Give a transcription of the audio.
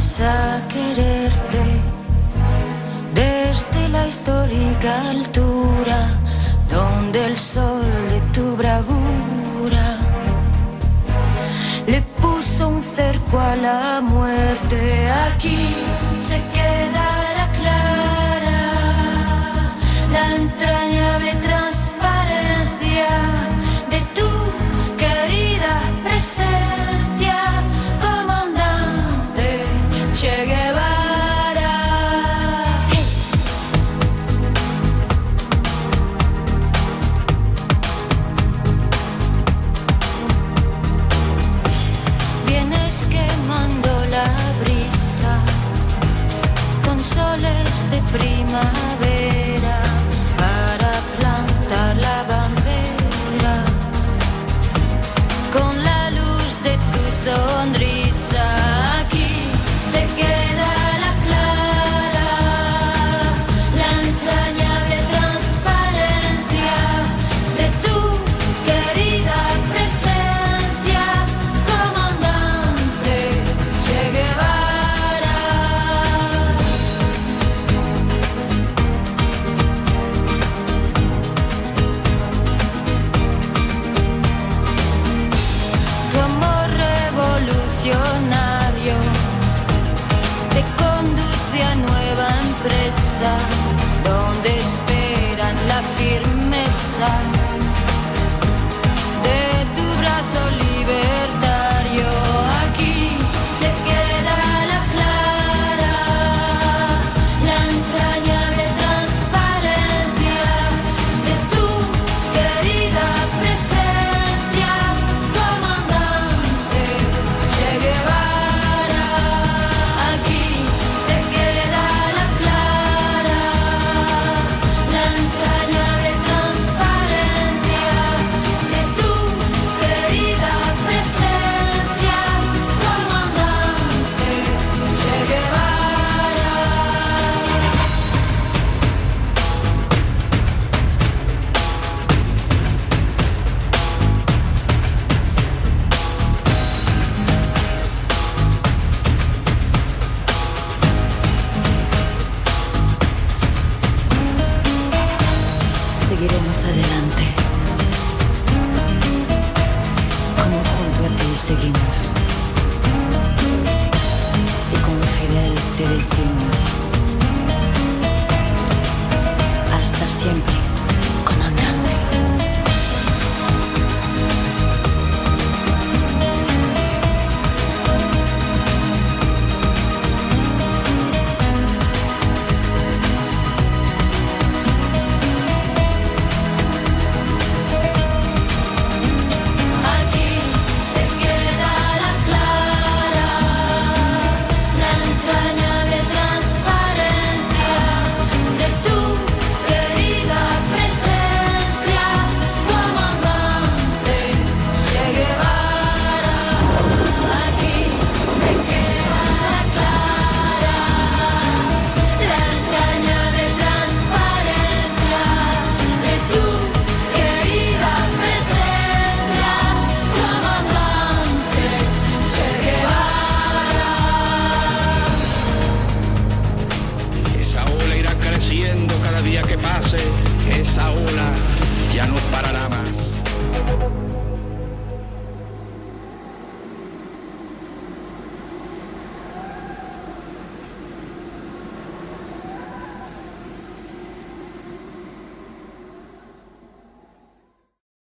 enseñamos a quererte desde la histórica altura donde el sol de tu bravura le puso un cerco a la muerte. Aquí se quedará clara la entrañable transparencia de tu querida presencia, comandante Che Guevara. Soles de primavera para plantar la bandera con la luz de tu sonrisa. Aquí se queda la clara, la entrañable transparencia de tu querida presencia, comandante Che Guevara. Te conduce a nueva empresa donde esperan la firmeza de tu brazo libertario. Aquí se queda la clara, la entrañable transparencia de tu querida presencia, comandante Che Guevara. Seguiremos adelante, como junto a ti seguimos, y como Fidel te decimos, hasta siempre, comandante. Esa ola ya no parará